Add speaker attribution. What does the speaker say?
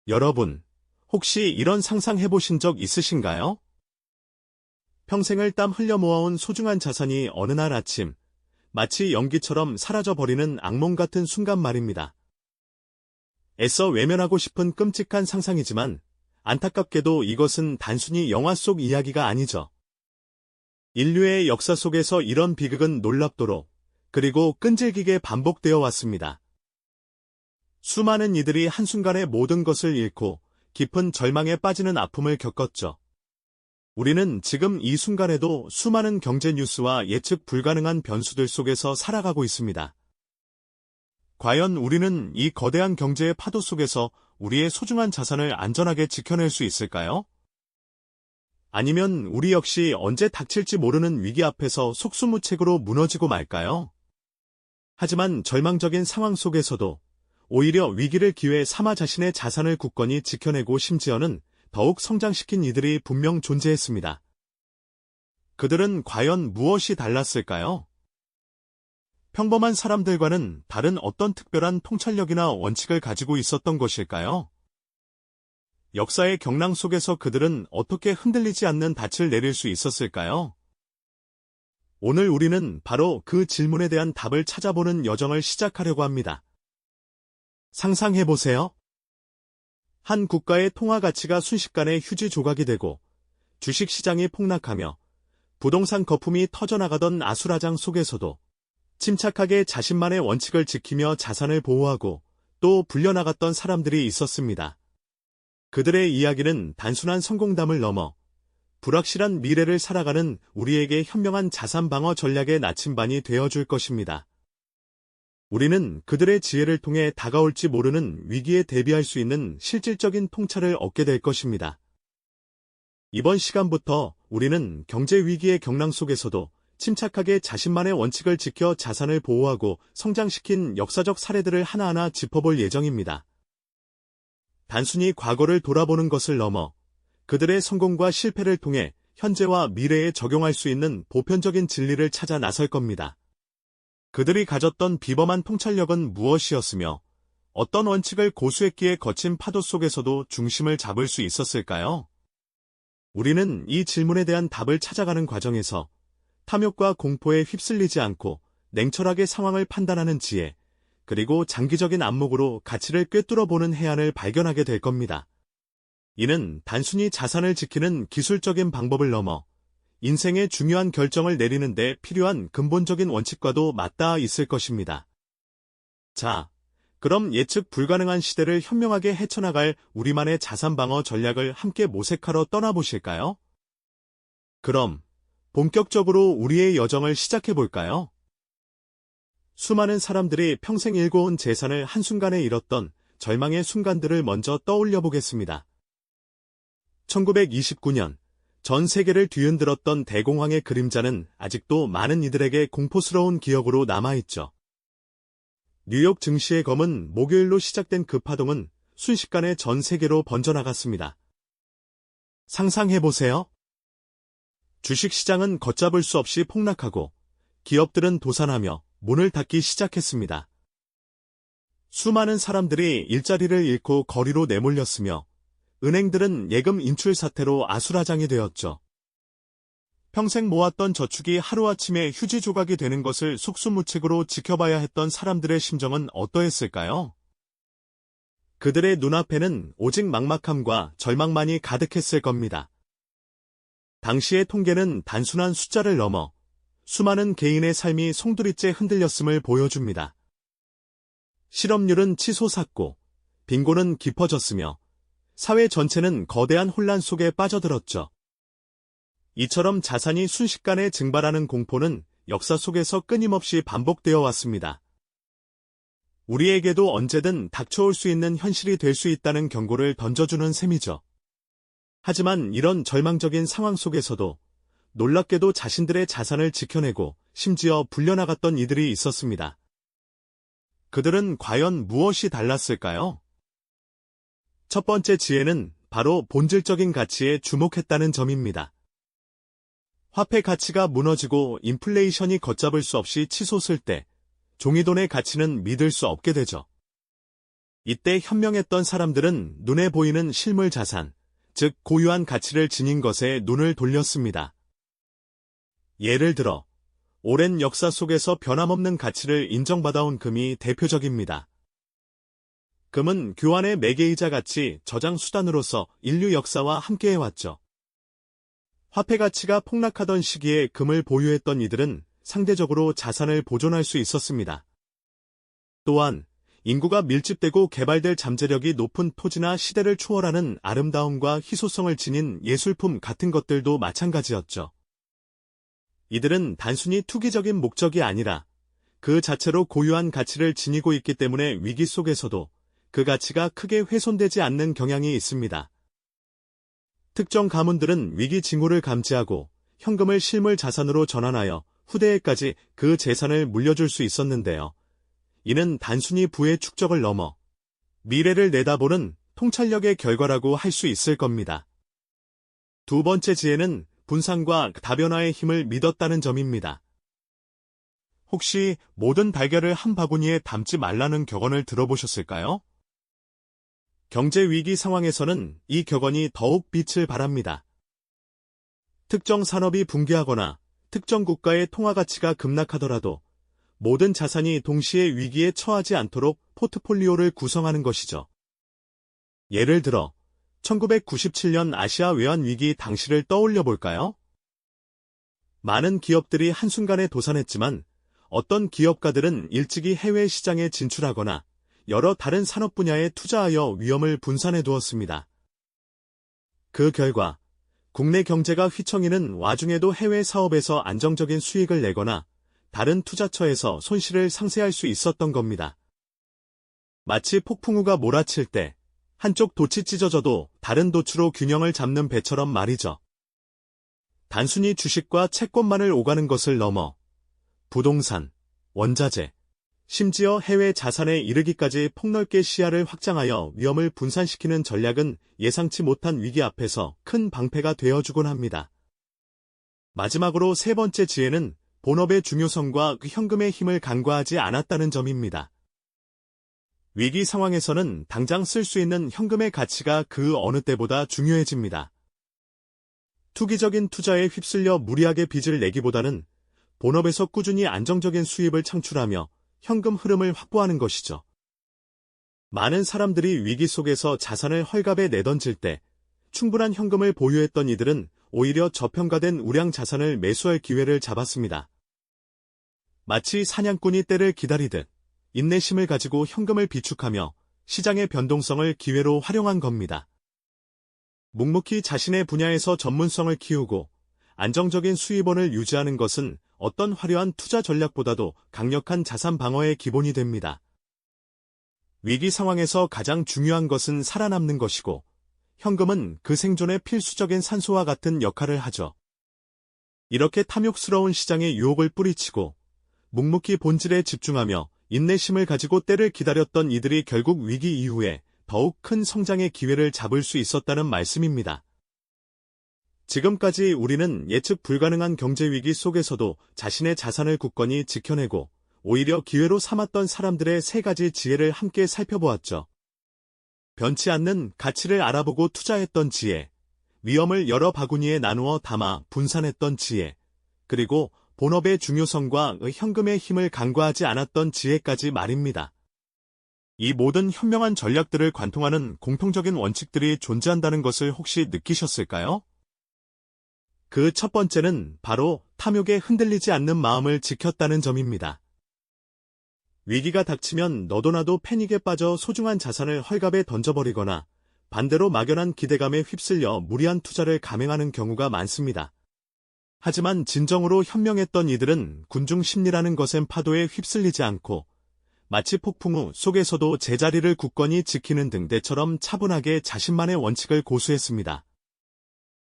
Speaker 1: 여러분, 혹시 이런 상상해 보신 적 있으신가요? 평생을 땀 흘려 모아온 소중한 자산이 어느 날 아침, 마치 연기처럼 사라져버리는 악몽 같은 순간 말입니다. 애써 외면하고 싶은 끔찍한 상상이지만, 안타깝게도 이것은 단순히 영화 속 이야기가 아니죠. 인류의 역사 속에서 이런 비극은 놀랍도록, 그리고 끈질기게 반복되어 왔습니다. 수많은 이들이 한순간에 모든 것을 잃고 깊은 절망에 빠지는 아픔을 겪었죠. 우리는 지금 이 순간에도 수많은 경제 뉴스와 예측 불가능한 변수들 속에서 살아가고 있습니다. 과연 우리는 이 거대한 경제의 파도 속에서 우리의 소중한 자산을 안전하게 지켜낼 수 있을까요? 아니면 우리 역시 언제 닥칠지 모르는 위기 앞에서 속수무책으로 무너지고 말까요? 하지만 절망적인 상황 속에서도 오히려 위기를 기회 삼아 자신의 자산을 굳건히 지켜내고 심지어는 더욱 성장시킨 이들이 분명 존재했습니다. 그들은 과연 무엇이 달랐을까요? 평범한 사람들과는 다른 어떤 특별한 통찰력이나 원칙을 가지고 있었던 것일까요? 역사의 경랑 속에서 그들은 어떻게 흔들리지 않는 닻을 내릴 수 있었을까요? 오늘 우리는 바로 그 질문에 대한 답을 찾아보는 여정을 시작하려고 합니다. 상상해보세요. 한 국가의 통화 가치가 순식간에 휴지 조각이 되고 주식시장이 폭락하며 부동산 거품이 터져나가던 아수라장 속에서도 침착하게 자신만의 원칙을 지키며 자산을 보호하고 또 불려나갔던 사람들이 있었습니다. 그들의 이야기는 단순한 성공담을 넘어 불확실한 미래를 살아가는 우리에게 현명한 자산 방어 전략의 나침반이 되어줄 것입니다. 우리는 그들의 지혜를 통해 다가올지 모르는 위기에 대비할 수 있는 실질적인 통찰을 얻게 될 것입니다. 이번 시간부터 우리는 경제 위기의 경랑 속에서도 침착하게 자신만의 원칙을 지켜 자산을 보호하고 성장시킨 역사적 사례들을 하나하나 짚어볼 예정입니다. 단순히 과거를 돌아보는 것을 넘어 그들의 성공과 실패를 통해 현재와 미래에 적용할 수 있는 보편적인 진리를 찾아 나설 겁니다. 그들이 가졌던 비범한 통찰력은 무엇이었으며 어떤 원칙을 고수했기에 거친 파도 속에서도 중심을 잡을 수 있었을까요? 우리는 이 질문에 대한 답을 찾아가는 과정에서 탐욕과 공포에 휩쓸리지 않고 냉철하게 상황을 판단하는 지혜, 그리고 장기적인 안목으로 가치를 꿰뚫어보는 해안을 발견하게 될 겁니다. 이는 단순히 자산을 지키는 기술적인 방법을 넘어 인생의 중요한 결정을 내리는 데 필요한 근본적인 원칙과도 맞닿아 있을 것입니다. 자, 그럼 예측 불가능한 시대를 현명하게 헤쳐나갈 우리만의 자산 방어 전략을 함께 모색하러 떠나보실까요? 그럼 본격적으로 우리의 여정을 시작해볼까요? 수많은 사람들이 평생 일궈온 재산을 한순간에 잃었던 절망의 순간들을 먼저 떠올려 보겠습니다. 1929년, 전 세계를 뒤흔들었던 대공황의 그림자는 아직도 많은 이들에게 공포스러운 기억으로 남아있죠. 뉴욕 증시의 검은 목요일로 시작된 그 파동은 순식간에 전 세계로 번져나갔습니다. 상상해보세요. 주식시장은 걷잡을 수 없이 폭락하고 기업들은 도산하며 문을 닫기 시작했습니다. 수많은 사람들이 일자리를 잃고 거리로 내몰렸으며 은행들은 예금 인출 사태로 아수라장이 되었죠. 평생 모았던 저축이 하루아침에 휴지 조각이 되는 것을 속수무책으로 지켜봐야 했던 사람들의 심정은 어떠했을까요? 그들의 눈앞에는 오직 막막함과 절망만이 가득했을 겁니다. 당시의 통계는 단순한 숫자를 넘어 수많은 개인의 삶이 송두리째 흔들렸음을 보여줍니다. 실업률은 치솟았고 빈곤은 깊어졌으며 사회 전체는 거대한 혼란 속에 빠져들었죠. 이처럼 자산이 순식간에 증발하는 공포는 역사 속에서 끊임없이 반복되어 왔습니다. 우리에게도 언제든 닥쳐올 수 있는 현실이 될 수 있다는 경고를 던져주는 셈이죠. 하지만 이런 절망적인 상황 속에서도 놀랍게도 자신들의 자산을 지켜내고 심지어 불려나갔던 이들이 있었습니다. 그들은 과연 무엇이 달랐을까요? 첫 번째 지혜는 바로 본질적인 가치에 주목했다는 점입니다. 화폐 가치가 무너지고 인플레이션이 걷잡을 수 없이 치솟을 때 종이돈의 가치는 믿을 수 없게 되죠. 이때 현명했던 사람들은 눈에 보이는 실물 자산, 즉 고유한 가치를 지닌 것에 눈을 돌렸습니다. 예를 들어 오랜 역사 속에서 변함없는 가치를 인정받아온 금이 대표적입니다. 금은 교환의 매개이자 같이 저장 수단으로서 인류 역사와 함께해왔죠. 화폐 가치가 폭락하던 시기에 금을 보유했던 이들은 상대적으로 자산을 보존할 수 있었습니다. 또한 인구가 밀집되고 개발될 잠재력이 높은 토지나 시대를 초월하는 아름다움과 희소성을 지닌 예술품 같은 것들도 마찬가지였죠. 이들은 단순히 투기적인 목적이 아니라 그 자체로 고유한 가치를 지니고 있기 때문에 위기 속에서도 그 가치가 크게 훼손되지 않는 경향이 있습니다. 특정 가문들은 위기 징후를 감지하고 현금을 실물 자산으로 전환하여 후대에까지 그 재산을 물려줄 수 있었는데요. 이는 단순히 부의 축적을 넘어 미래를 내다보는 통찰력의 결과라고 할 수 있을 겁니다. 두 번째 지혜는 분산과 다변화의 힘을 믿었다는 점입니다. 혹시 모든 달걀을 한 바구니에 담지 말라는 격언을 들어보셨을까요? 경제 위기 상황에서는 이 격언이 더욱 빛을 발합니다. 특정 산업이 붕괴하거나 특정 국가의 통화 가치가 급락하더라도 모든 자산이 동시에 위기에 처하지 않도록 포트폴리오를 구성하는 것이죠. 예를 들어 1997년 아시아 외환위기 당시를 떠올려 볼까요? 많은 기업들이 한순간에 도산했지만 어떤 기업가들은 일찍이 해외 시장에 진출하거나 여러 다른 산업 분야에 투자하여 위험을 분산해 두었습니다. 그 결과 국내 경제가 휘청이는 와중에도 해외 사업에서 안정적인 수익을 내거나 다른 투자처에서 손실을 상쇄할 수 있었던 겁니다. 마치 폭풍우가 몰아칠 때 한쪽 돛이 찢어져도 다른 돛으로 균형을 잡는 배처럼 말이죠. 단순히 주식과 채권만을 오가는 것을 넘어 부동산, 원자재, 심지어 해외 자산에 이르기까지 폭넓게 시야를 확장하여 위험을 분산시키는 전략은 예상치 못한 위기 앞에서 큰 방패가 되어주곤 합니다. 마지막으로 세 번째 지혜는 본업의 중요성과 그 현금의 힘을 간과하지 않았다는 점입니다. 위기 상황에서는 당장 쓸 수 있는 현금의 가치가 그 어느 때보다 중요해집니다. 투기적인 투자에 휩쓸려 무리하게 빚을 내기보다는 본업에서 꾸준히 안정적인 수입을 창출하며 현금 흐름을 확보하는 것이죠. 많은 사람들이 위기 속에서 자산을 헐값에 내던질 때 충분한 현금을 보유했던 이들은 오히려 저평가된 우량 자산을 매수할 기회를 잡았습니다. 마치 사냥꾼이 때를 기다리듯 인내심을 가지고 현금을 비축하며 시장의 변동성을 기회로 활용한 겁니다. 묵묵히 자신의 분야에서 전문성을 키우고 안정적인 수입원을 유지하는 것은 어떤 화려한 투자 전략보다도 강력한 자산 방어의 기본이 됩니다. 위기 상황에서 가장 중요한 것은 살아남는 것이고 현금은 그 생존의 필수적인 산소와 같은 역할을 하죠. 이렇게 탐욕스러운 시장의 유혹을 뿌리치고 묵묵히 본질에 집중하며 인내심을 가지고 때를 기다렸던 이들이 결국 위기 이후에 더욱 큰 성장의 기회를 잡을 수 있었다는 말씀입니다. 지금까지 우리는 예측 불가능한 경제 위기 속에서도 자신의 자산을 굳건히 지켜내고 오히려 기회로 삼았던 사람들의 세 가지 지혜를 함께 살펴보았죠. 변치 않는 가치를 알아보고 투자했던 지혜, 위험을 여러 바구니에 나누어 담아 분산했던 지혜, 그리고 본업의 중요성과 현금의 힘을 간과하지 않았던 지혜까지 말입니다. 이 모든 현명한 전략들을 관통하는 공통적인 원칙들이 존재한다는 것을 혹시 느끼셨을까요? 그 첫 번째는 바로 탐욕에 흔들리지 않는 마음을 지켰다는 점입니다. 위기가 닥치면 너도 나도 패닉에 빠져 소중한 자산을 헐값에 던져버리거나 반대로 막연한 기대감에 휩쓸려 무리한 투자를 감행하는 경우가 많습니다. 하지만 진정으로 현명했던 이들은 군중 심리라는 거센 파도에 휩쓸리지 않고 마치 폭풍우 속에서도 제자리를 굳건히 지키는 등대처럼 차분하게 자신만의 원칙을 고수했습니다.